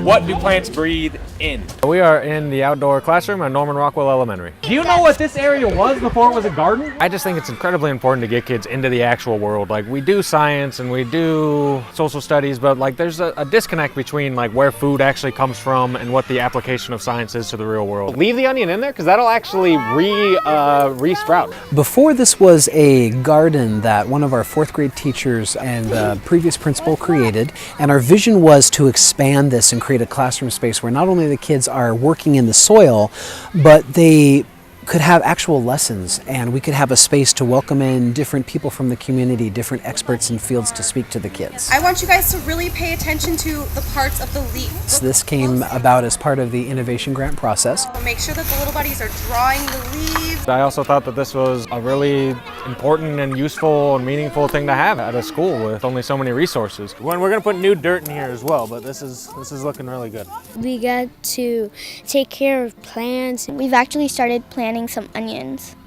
What do plants breathe in? We are in the outdoor classroom at Norman Rockwell Elementary. Do you know what this area was before it was a garden? I just think it's incredibly important to get kids into the actual world. Like, we do science and we do social studies, but like there's a disconnect between like where food actually comes from and what the application of science is to the real world. Leave the onion in there because that'll actually re-sprout. Before this was a garden that one of our fourth grade teachers and the previous principal created, and our vision was to expand this and create a classroom space where not only the kids are working in the soil, but they could have actual lessons, and we could have a space to welcome in different people from the community, different experts in fields to speak to the kids. I want you guys to really pay attention to the parts of the leaf. So this came about as part of the innovation grant process. Make sure that the little buddies are drawing the leaves. I also thought that this was a really important and useful and meaningful thing to have at a school with only so many resources. We're going to put new dirt in here as well, but this is looking really good. We got to take care of plants. We've actually started planting some onions,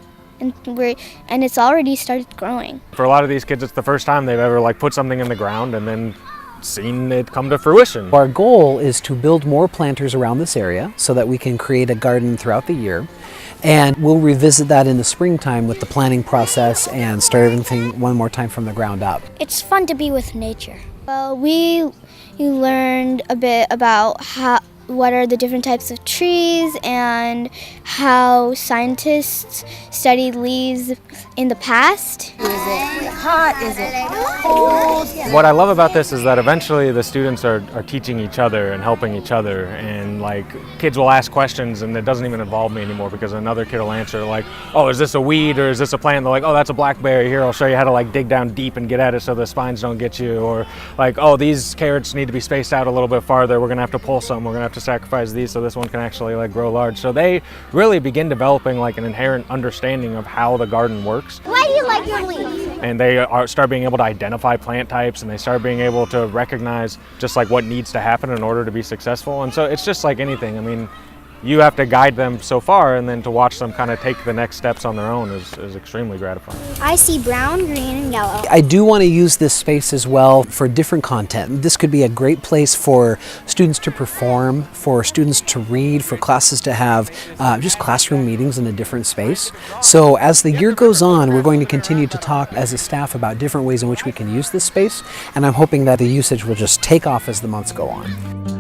and it's already started growing. For a lot of these kids, it's the first time they've ever like put something in the ground and then seen it come to fruition. Our goal is to build more planters around this area so that we can create a garden throughout the year, and we'll revisit that in the springtime with the planning process and start everything one more time from the ground up. It's fun to be with nature. Well, you learned a bit about what are the different types of trees and how scientists studied leaves in the past. Is it hot? Is it cold? What I love about this is that eventually the students are teaching each other and helping each other, and like kids will ask questions and it doesn't even involve me anymore because another kid will answer like, oh, is this a weed or is this a plant? And they're like, oh, that's a blackberry. Here, I'll show you how to like dig down deep and get at it so the spines don't get you. Or like, oh, these carrots need to be spaced out a little bit farther. We're gonna have to pull some. We're gonna have to sacrifice these so this one can actually like grow large. So they really begin developing like an inherent understanding of how the garden works. Why do you like your leaves? And they start being able to identify plant types, and they start being able to recognize just like what needs to happen in order to be successful. And so it's just like anything. I mean, you have to guide them so far, and then to watch them kind of take the next steps on their own is extremely gratifying. I see brown, green, and yellow. I do want to use this space as well for different content. This could be a great place for students to perform, for students to read, for classes to have just classroom meetings in a different space. So as the year goes on, we're going to continue to talk as a staff about different ways in which we can use this space, and I'm hoping that the usage will just take off as the months go on.